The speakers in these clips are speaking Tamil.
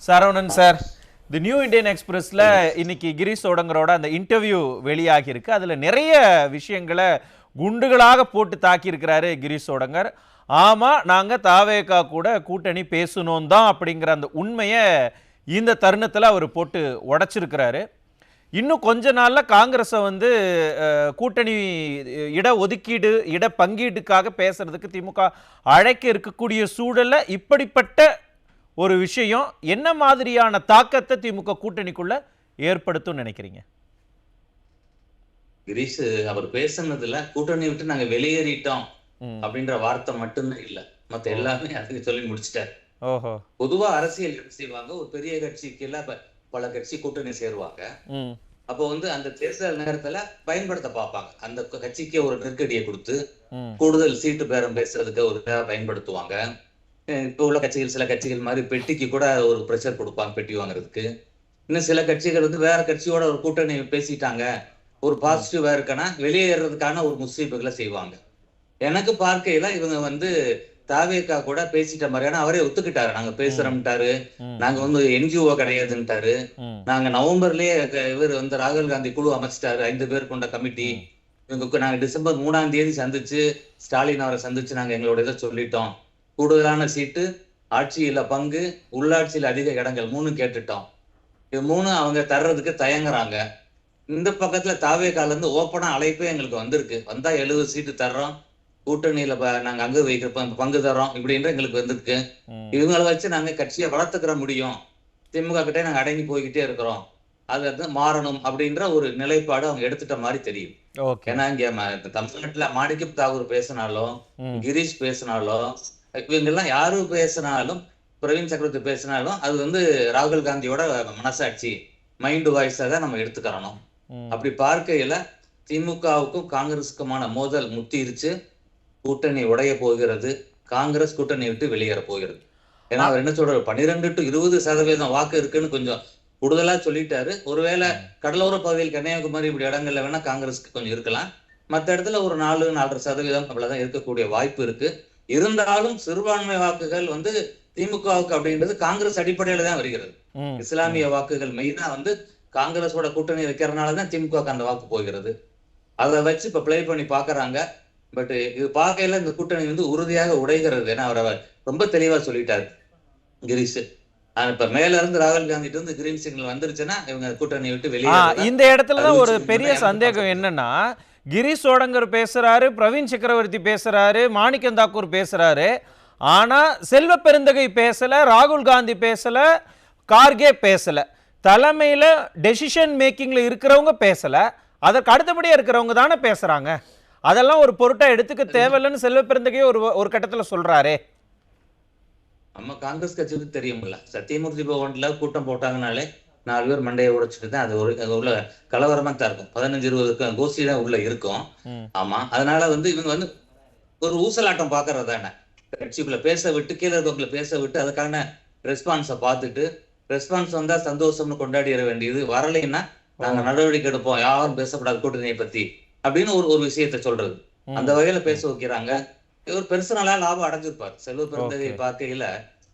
சரவணன் சார், தி நியூ இந்தியன் எக்ஸ்பிரஸ்ல இன்னைக்கு கிரீஷ் சோடங்கரோட அந்த இன்டர்வியூ வெளியாகி இருக்கு. அதுல நிறைய விஷயங்களை குண்டுகளாக போட்டு தாக்கி இருக்கிறாரு கிரீஷ் சோடங்கர். ஆமா, நாங்க தாவேகா கூட கூட்டணி பேசணும் தான் அப்படிங்கிற அந்த உண்மையை இந்த தருணத்துல அவர் போட்டு உடைச்சிருக்கிறாரு. இன்னும் கொஞ்ச நாள்ல காங்கிரஸை கூட்டணி இட ஒதுக்கீடு இட பங்கீடுக்காக பேசுறதுக்கு திமுக அழைக்க இருக்கக்கூடிய சூழல்ல இப்படிப்பட்ட ஒரு விஷயம் என்ன மாதிரியான தாக்கத்தை திமுக கூட்டணிக்குள்ள ஏற்படுத்தும் நினைக்கிறீங்க? கிரீஷ் அவர் பேசுனதுல கூட்டணி விட்டு நாங்க வெளியேறிட்டோம் அப்படின்ற வார்த்தை மட்டும்தான் இல்ல, மத்த எல்லாமே அதுக்கு சொல்லி முடிச்சிட்டாரு. பொதுவா அரசியல் என்ன செய்வாங்க, ஒரு பெரிய கட்சிக்கு எல்லாம் பல கட்சி கூட்டணி சேருவாங்க. அப்போ அந்த தேர்தல் நேரத்துல பயன்படுத்த பார்ப்பாங்க, அந்த கட்சிக்கு ஒரு நெருக்கடியை கொடுத்து கூடுதல் சீட்டு பேரம் பேசுறதுக்கு ஒரு பயன்படுத்துவாங்க. இப்ப உள்ள கட்சிகள், சில கட்சிகள் மாதிரி பெட்டிக்கு கூட ஒரு பிரஷர் கொடுப்பாங்க பெட்டி வாங்குறதுக்கு. இன்னும் சில கட்சிகள் வேற கட்சியோட ஒரு கூட்டணி பேசிட்டாங்க, ஒரு பாசிட்டிவா இருக்குன்னா வெளியேறதுக்கான ஒரு முஸ்தீபுகளை செய்வாங்க. எனக்கு பார்க்கையில இவங்க தாவேகா கூட பேசிட்ட மாதிரியான அவரே ஒத்துக்கிட்டாரு. நாங்க பேசுறோம்ட்டாரு, நாங்க என்ஜிஓ கிடையாதுன்ட்டாரு. நாங்க நவம்பர்லயே இவர் ராகுல் காந்தி குழு அமைச்சிட்டாரு, 5 பேர் கொண்ட கமிட்டி. இவங்க நாங்க டிசம்பர் 3ஆம் தேதி சந்திச்சு ஸ்டாலின் அவரை சந்திச்சு நாங்க எங்களோட இதை சொல்லிட்டோம். கூடுதலான சீட்டு, ஆட்சியில பங்கு, உள்ளாட்சியில அதிக இடங்கள் 3 கேட்டுட்டோம். இது 3 அவங்க தர்றதுக்கு தயங்குறாங்க. இந்த பக்கத்துல தாவேகால இருந்து ஓப்பனா அழைப்பே எங்களுக்கு வந்திருக்கு. வந்தா 70 சீட்டு தர்றோம், கூட்டணியில நாங்க அங்க வைக்கிறப்ப பங்கு தர்றோம் இப்படின்ற எங்களுக்கு வந்திருக்கு. இவங்களை வச்சு நாங்க கட்சியை வளர்த்துக்கிற முடியும், திமுக கிட்டே நாங்க அடங்கி போய்கிட்டே இருக்கிறோம், அது மாறணும் அப்படின்ற ஒரு நிலைப்பாடு அவங்க எடுத்துட்ட மாதிரி தெரியும். ஏன்னா இங்க தமிழ்நாட்டுல மாணிக்கம் தாகூர் பேசினாலும், கிரீஷ் பேசினாலும், இவங்க எல்லாம் யாரு பேசினாலும், பிரவீன் சக்கரவர்த்தி பேசினாலும் அது ராகுல் காந்தியோட மனசாட்சி, மைண்ட் வாய்ஸா தான் நம்ம எடுத்துக்கிறணும். அப்படி பார்க்கையில திமுகவுக்கும் காங்கிரஸுக்குமான மோதல் முத்திருச்சு. கூட்டணி உடைய போகிறது, காங்கிரஸ் கூட்டணி விட்டு வெளியேற போகிறது. ஏன்னா அவர் என்ன சொல்றாரு, 12 to 20% வாக்கு இருக்குன்னு கொஞ்சம் கூடுதலா சொல்லிட்டாரு. ஒருவேளை கடலோர பகுதியில் கன்னியாகுமரி இப்படி இடங்கள்ல வேணா காங்கிரஸ்க்கு கொஞ்சம் இருக்கலாம், மற்ற இடத்துல ஒரு 4-4.5% அவ்வளவுதான் இருக்கக்கூடிய வாய்ப்பு இருக்கு. இருந்தாலும் சிறுபான்மை வாக்குகள் திமுகவுக்கு அப்படின்றது காங்கிரஸ் அடிப்படையில தான் வருகிறது. இஸ்லாமிய வாக்குகள் மெயினா காங்கிரஸோட கூட்டணி வைக்கிறதுனாலதான் திமுக அந்த வாக்கு போகிறது. அதை வச்சு இப்ப பிளே பண்ணி பாக்குறாங்க. பட் இது பார்க்கையில இந்த கூட்டணி உறுதியாக உடைகிறது. ஏன்னா அவர் ரொம்ப தெளிவா சொல்லிட்டாரு கிரீஷ். இப்ப மேல இருந்து ராகுல் காந்தி கிரீன் சிக்னல் வந்துருச்சுன்னா இவங்க கூட்டணி விட்டு வெளியே. இந்த இடத்துலதான் ஒரு பெரிய சந்தேகம் என்னன்னா, கிரீஷ் சோடங்கர் பேசுறாரு, பிரவீன் சக்கரவர்த்தி பேசுறாரு, மாணிக்கம் தாக்கூர் பேசுறாரு. ஆனா செல்வ பெருந்தகை பேசல, ராகுல் காந்தி பேசல, கார்கே பேசல. தலைமையில டெசிஷன் மேக்கிங்ல இருக்கிறவங்க பேசல, அதற்கு அடுத்தபடியா இருக்கிறவங்க தானே பேசுறாங்க. அதெல்லாம் ஒரு பொருட்டா எடுத்துக்க தேவையில்லைன்னு செல்வ பெருந்தகையே ஒரு கட்டத்துல சொல்றாரே. நம்ம காங்கிரஸ் கட்சிக்கு தெரியும்ல, சத்தியமூர்த்தி பவன்ல கூட்டம் போட்டாங்கனாலே 4 பேர் மண்டையை உடைச்சிட்டு தான் அது உள்ள கலவரமா தான் இருக்கும். 15-20 கோஷ்டி தான் உள்ள இருக்கும். ஆமா, அதனால இவங்க ஒரு ஊசலாட்டம் பாக்குறது தானே. கட்சிக்குள்ள பேச விட்டு, கீழே இருக்கவங்களை பேச விட்டு, அதுக்கான ரெஸ்பான்ஸை பார்த்துட்டு, ரெஸ்பான்ஸ் வந்தா சந்தோஷம்னு கொண்டாடிட வேண்டியது, வரலைன்னா நாங்க நடவடிக்கை எடுப்போம், யாரும் பேசப்படாது கூட்டணியை பத்தி அப்படின்னு ஒரு விஷயத்த சொல்றது. அந்த வகையில பேச வைக்கிறாங்க. இவர் பெர்சனலா லாபம் அடைஞ்சிருப்பார். செல்வ பெருந்தகை பார்க்கையில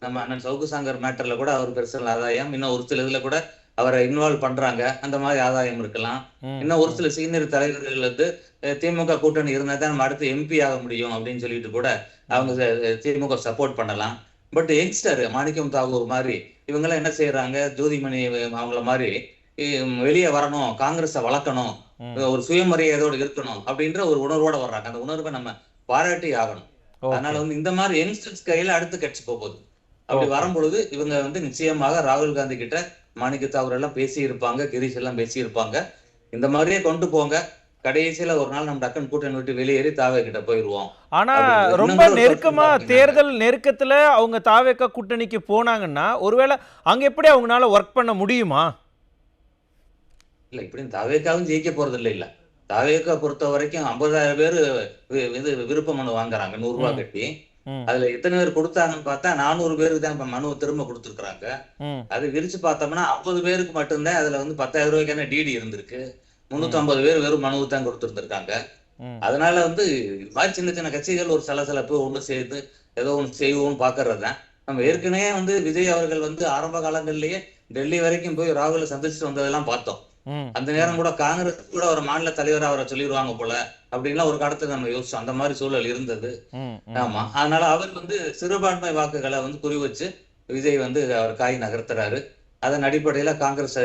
நம்ம அண்ணன் சவுக்கு சாங்கர் மேட்டர்ல கூட அவர் பெர்சனல் ஆதாயம், இன்னும் ஒரு சில இதுல கூட அவரை இன்வால்வ் பண்றாங்க, அந்த மாதிரி ஆதாயம் இருக்கலாம். இன்னும் ஒரு சில சீனியர் தலைவர்கள் திமுக கூட்டணி இருந்தா தான் நம்ம அடுத்து எம்பி ஆக முடியும் அப்படின்னு சொல்லிட்டு கூட அவங்க திமுக சப்போர்ட் பண்ணலாம். பட் யங்ஸ்டர் மாணிக்கம் தாகூர் மாதிரி இவங்கெல்லாம் என்ன செய்யறாங்க, ஜோதிமணி அவங்கள மாதிரி வெளியே வரணும், காங்கிரஸை வளர்க்கணும், ஒரு சுயமரியாதையோடு இருக்கணும் அப்படின்ற ஒரு உணர்வோட வர்றாங்க. அந்த உணர்வை நம்ம பாராட்டி ஆகணும். அதனால இந்த மாதிரி யங்ஸ்டர்ஸ் கையில அடுத்து கட்சி போகுது. அப்படி வரும்பொழுது இவங்க நிச்சயமாக ராகுல் காந்தி கிட்ட மாணிக்க தாகூர் எல்லாம் பேசி இருப்பாங்க, கிரீஷ் எல்லாம் பேசி இருப்பாங்க. இந்த மாதிரியே கொண்டு போங்க, கடைசியில ஒரு நாள் நம்ம டக்குன்னு கூட்டணி விட்டு வெளியேறி தாவே கிட்ட போயிருவோம். ஆனா ரொம்ப நெருக்கமா தேர்தல் நெருக்கத்துல அவங்க தாவேக்கா கூட்டணிக்கு போனாங்கன்னா ஒருவேளை அங்க எப்படி அவங்களால ஒர்க் பண்ண முடியுமா? இல்ல, இப்படி தாவேக்காவும் ஜெயிக்க போறது இல்ல. தாவேக்கா பொறுத்த வரைக்கும் 50,000 பேரு விருப்ப மனு வாங்குறாங்க 100 ரூபாய் கட்டி. அதுல எத்தனை பேர் கொடுத்தாங்கன்னு பார்த்தா 400 பேருக்கு தான் இப்ப மனு திரும்ப கொடுத்துருக்காங்க. அது விரிச்சு பார்த்தோம்னா 50 பேருக்கு மட்டும்தான் அதுல 10,000 ரூபாய்க்கான டிடி இருந்திருக்கு. 350 பேர் வெறும் மனுவு தான் கொடுத்துருந்துருக்காங்க. அதனால இது மாதிரி சின்ன சின்ன கட்சிகள் ஒரு சலசலப்பு ஒண்ணு சேர்த்து ஏதோ ஒண்ணு செய்வோம்னு பாக்குறதுதான். நம்ம ஏற்கனவே வந்து விஜய் அவர்கள் வந்து ஆரம்ப காலங்கள்லயே டெல்லி வரைக்கும் போய் ராகுலை சந்திச்சுட்டு வந்ததெல்லாம் பார்த்தோம். அந்த நேரம் கூட காங்கிரஸ் கூட ஒரு மாநில தலைவரா அவரை சொல்லிடுவாங்க போல அப்படின்லாம் ஒரு காலத்துக்கு நம்ம யோசிச்சோம். அந்த மாதிரி சூழல் இருந்தது. ஆமா, அதனால அவர் வந்து சிறுபான்மை வாக்குகளை வந்து குறி வச்சு விஜய் வந்து அவர் காய் நகர்த்துறாரு. அதன் அடிப்படையில காங்கிரஸ்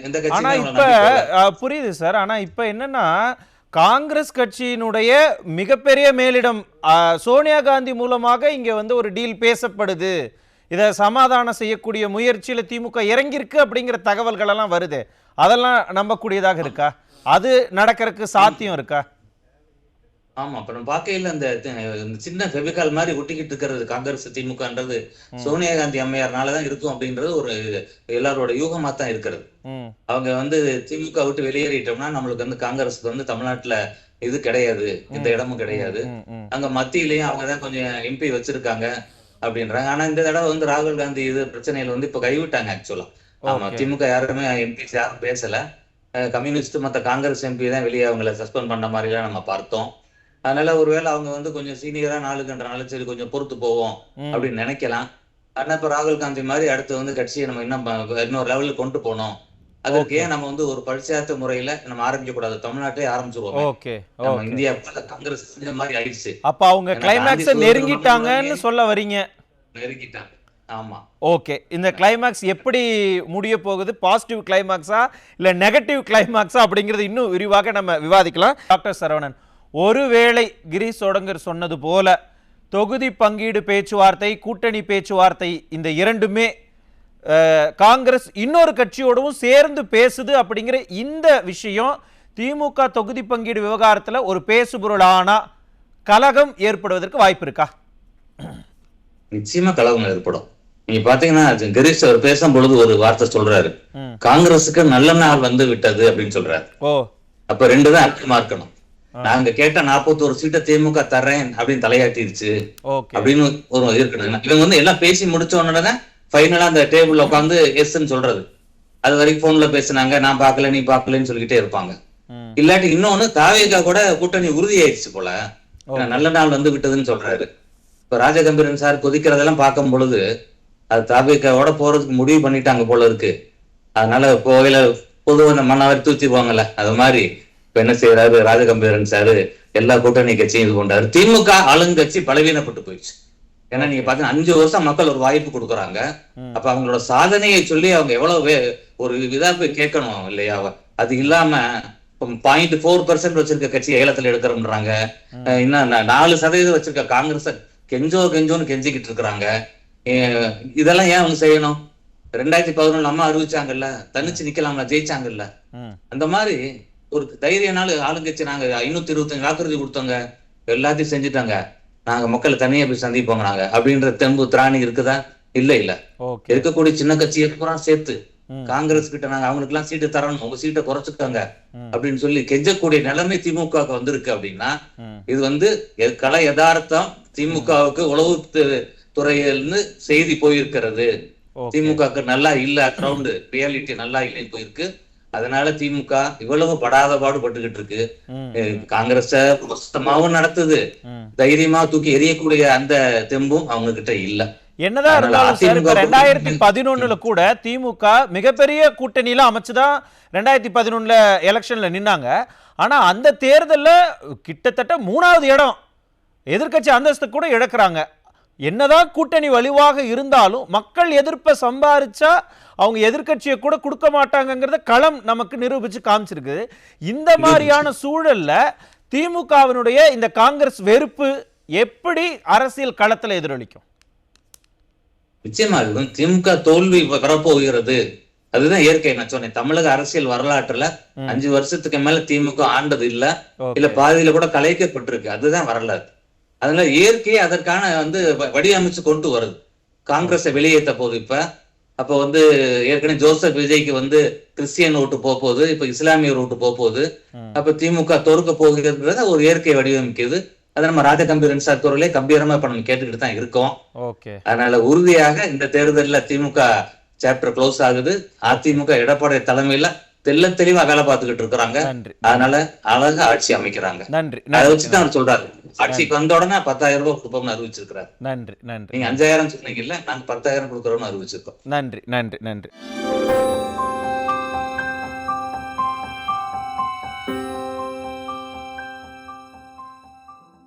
எந்த கட்சி புரியுது சார். ஆனா இப்ப என்னன்னா காங்கிரஸ் கட்சியினுடைய மிகப்பெரிய மேலிடம் சோனியா காந்தி மூலமாக இங்க வந்து ஒரு டீல் பேசப்படுது, இதை சமாதானம் செய்யக்கூடிய முயற்சியில திமுக இறங்கியிருக்கு அப்படிங்கிற தகவல்கள் எல்லாம் வருது. அதெல்லாம் நம்பக்கூடியதாக இருக்கா? அது நடக்கிறதுக்கு சாத்தியம் இருக்கா? ஆமா, இப்ப நம்ம பார்க்கையில அந்த சின்ன ஃபெவிகால் மாதிரி ஒட்டிக்கிட்டு இருக்கிறது காங்கிரஸ் திமுகன்றது சோனியா காந்தி அம்மையார்னாலதான் இருக்கும் அப்படின்றது ஒரு எல்லாரோட யூகமா தான் இருக்கிறது. அவங்க வந்து திமுக விட்டு வெளியேறிட்டோம்னா நம்மளுக்கு வந்து காங்கிரஸுக்கு வந்து தமிழ்நாட்டுல இது கிடையாது, இந்த இடமும் கிடையாது. அங்க மத்தியிலயும் அவங்கதான் கொஞ்சம் எம்பி வச்சிருக்காங்க அப்படின்றாங்க. ஆனா இந்த தடவை வந்து ராகுல் காந்தி இது பிரச்சனையில வந்து இப்ப கைவிட்டாங்க ஆக்சுவலா. ஆமா, திமுக யாருமே எம்பிஸ் யாரும் பேசல. கம்யூனிஸ்ட் மத்த காங்கிரஸ் எம்பி தான் வெளியே அவங்களை சஸ்பெண்ட் பண்ண மாதிரி எல்லாம் நம்ம பார்த்தோம். அதனால ஒருவேளை அவங்க வந்து கொஞ்சம் சீனியரா நாளுக்குன்றனால சரி கொஞ்சம் பொறுத்து போவோம் அப்படின்னு நினைக்கலாம். ஆனா இப்ப ராகுல் காந்தி மாதிரி அடுத்து வந்து கட்சியை நம்ம இன்னொரு லெவலுக்கு கொண்டு போனோம். அதற்கு ஏன் நம்ம வந்து ஒரு பரிச்சார்த்த முறையில நம்ம ஆரம்பிக்க கூடாது, தமிழ்நாட்டே ஆரம்பிச்சிருவோம். இந்தியா காங்கிரஸ் மாதிரி ஆயிடுச்சு. அப்ப அவங்க கிளைமேக்ஸ் நெருங்கிட்டாங்கன்னு சொல்ல வரீங்க? நெருங்கிட்டாங்க. ஆமா, ஓகே. இந்த கிளைமாக்ஸ் எப்படி முடிய போகுது? பாசிட்டிவ் கிளைமாக்ஸா இல்ல நெகட்டிவ் கிளைமாக்ஸா அப்படிங்கிறது இன்னும் விரிவாக நம்ம விவாதிக்கலாம். டாக்டர் சரவணன், ஒருவேளை கிரீஷ் சோடங்கர் சொன்னது போல தொகுதி பங்கீடு பேச்சுவார்த்தை, கூட்டணி பேச்சுவார்த்தை இந்த இரண்டுமே காங்கிரஸ் இன்னொரு கட்சியோடவும் சேர்ந்து பேசுது அப்படிங்கிற இந்த விஷயம் திமுக தொகுதி பங்கீடு விவகாரத்தில் ஒரு பேசுபொருளானா கலகம் ஏற்படுவதற்கு வாய்ப்பு இருக்கா? நிச்சயமா கலகம் ஏற்படும். நீங்க பாத்தீங்கன்னா கிரீஷ் அவர் பேசும் பொழுது ஒரு வார்த்தை சொல்றாரு, காங்கிரஸுக்கு நல்ல நாள் வந்து விட்டது அப்படின்னு சொல்றாரு. அப்ப ரெண்டு தான் அர்த்தமா இருக்கணும். நாங்க கேட்ட 41 சீட்டை திமுக தர்றேன் அப்படின்னு தலையாட்டிருச்சு அப்படின்னு ஒரு இருக்கணும். இவங்க வந்து எல்லாம் பேசி முடிச்ச உடனே ஃபைனலா அந்த டேபிள்ல உட்காந்து எஸ்ன்னு சொல்றது. அது வரைக்கும் போன்ல பேசினாங்க, நான் பாக்கல நீ பாக்கலன்னு சொல்லிக்கிட்டே இருப்பாங்க. இல்லாட்டி இன்னொன்னு தாவேகா கூட கூட்டணி உறுதியாயிருச்சு போல, நல்ல நாள் வந்து விட்டதுன்னு சொல்றாரு. இப்ப ராஜகம்பீரன் சார் கொதிக்கிறதெல்லாம் பார்க்கும் பொழுது அது தாவேகாவோட போறதுக்கு முடிவு பண்ணிட்டாங்க போல இருக்கு. அதனால போகையில பொதுவாக இந்த மண்ணாவை தூத்திடுவாங்கல்ல, அது மாதிரி இப்ப என்ன செய்யறாரு ராஜகம்பீரன் சாரு, எல்லா கூட்டணி கட்சியும் இது கொண்டாரு. திமுக ஆளுங்கட்சி பலவீனப்பட்டு போயிடுச்சு. ஏன்னா நீங்க பாத்தீங்கன்னா 5 வருஷம் மக்கள் ஒரு வாய்ப்பு கொடுக்குறாங்க. அப்ப அவங்களோட சாதனையை சொல்லி அவங்க எவ்வளவு ஒரு இதா போய் கேட்கணும் இல்லையா? அது இல்லாம 0.4% வச்சிருக்க கட்சி ஏலத்துல எடுக்கிறோம்ன்றாங்க. இன்னும் 4% வச்சிருக்க காங்கிரஸ் கெஞ்சோன்னு கெஞ்சிக்கிட்டு இருக்கிறாங்க. இதெல்லாம் ஏன் அவங்க செய்யணும்? 2011 அம்மா அறிவிச்சாங்கல்ல, தனிச்சு நிக்கலாம்ல, ஜெயிச்சாங்கல்ல. அந்த மாதிரி ஒரு தைரியனால ஆளுங்கட்சி நாங்க 525 வாக்குறுதி கொடுத்தோங்க, எல்லாத்தையும் செஞ்சுட்டாங்க, நாங்க மக்களை தனியா போய் சந்திப்போங்க நாங்க அப்படின்ற தெம்பு திராணி இருக்குதா? இல்ல. இருக்கக்கூடிய சின்ன கட்சியை பூரா சேர்த்து காங்கிரஸ் கிட்ட நாங்க அவங்களுக்கு எல்லாம் சீட்டு தரணும், உங்க சீட்டை குறைச்சுக்காங்க அப்படின்னு சொல்லி கெஞ்சக்கூடிய நிலைமை திமுக வந்திருக்கு. அப்படின்னா இது வந்து கலை யதார்த்தம். திமுகவுக்கு உளவு துறையிலிருந்து செய்தி போயிருக்கிறது, திமுக நல்லா இல்ல, கிரவுண்ட் ரியாலிட்டி நல்லா இல்லைன்னு போயிருக்கு. அதனால திமுக இவ்வளவு படாத பாடுபட்டுக்கிட்டு இருக்கு. காங்கிரஸ மொத்தமாவும் நடத்துது, தைரியமா தூக்கி எறியக்கூடிய அந்த தெம்பும் அவங்க கிட்ட இல்ல. என்னதான் இருந்தாலும் 2011 கூட திமுக மிகப்பெரிய கூட்டணியில அமைச்சுதான் 2011 எலெக்ஷன்ல நின்னாங்க. ஆனா அந்த தேர்தல்ல கிட்டத்தட்ட 3வது இடம் எதிர்கட்சி அந்தஸ்து கூட இழக்கிறாங்க. என்னதான் கூட்டணி வலுவாக இருந்தாலும் மக்கள் எதிர்ப்பை சம்பாதிச்சா அவங்க எதிர்கட்சியை கூட கொடுக்க மாட்டாங்கிறத களம் நமக்கு நிரூபிச்சு காமிச்சிருக்கு. இந்த மாதிரியான சூழல்ல திமுகவினுடைய இந்த காங்கிரஸ் வெறுப்பு எப்படி அரசியல் களத்துல எதிரொலிக்கும்? நிச்சயமா திமுக தோல்வி வரப்போகிறது. அதுதான் இயற்கை. நான் சொன்னேன், தமிழக அரசியல் வரலாற்றுல 5 வருஷத்துக்கு மேல திமுக ஆண்டது இல்ல பாதியில கூட கலைக்கப்பட்டிருக்கு. அதுதான் வரலாறு. அதனால இயற்கையை அதற்கான வந்து வடிவமைச்சு கொண்டு வருது. காங்கிரஸை வெளியேற்ற போது அப்ப வந்து ஏற்கனவே ஜோசப் விஜய்க்கு வந்து கிறிஸ்டியன் ஓட்டு போகுது, இப்ப இஸ்லாமிய ஓட்டு போகுது. அப்ப திமுக தோற்க போகிறதுன்றத ஒரு இயற்கை வடிவமைக்குது. அதை நம்ம ராஜகம்பீரன் சார் துறையிலே கம்பீரமா இப்ப நம்ம கேட்டுக்கிட்டு தான் இருக்கோம். அதனால உறுதியாக இந்த தேர்தலில் திமுக சாப்டர் க்ளோஸ் ஆகுது. அதிமுக எடப்பாடி தலைமையில தெள்ள தெளிவா வேலை பார்த்துக்கிட்டு இருக்கிறாங்க. நன்றி அதனால அழகா ஆட்சி அமைக்கிறாங்க. நன்றி அதை வச்சுதான் அவர் சொல்றாரு, ஆட்சிக்கு வந்த உடனே 10,000 ரூபாய் கொடுப்போம்னு அறிவிச்சிருக்கிறாரு. நன்றி நன்றி. நீங்க 5,000 சொன்னீங்கல்ல, நாங்க 10,000 கொடுக்குறோம்னு அறிவிச்சிருக்கோம். நன்றி நன்றி நன்றி.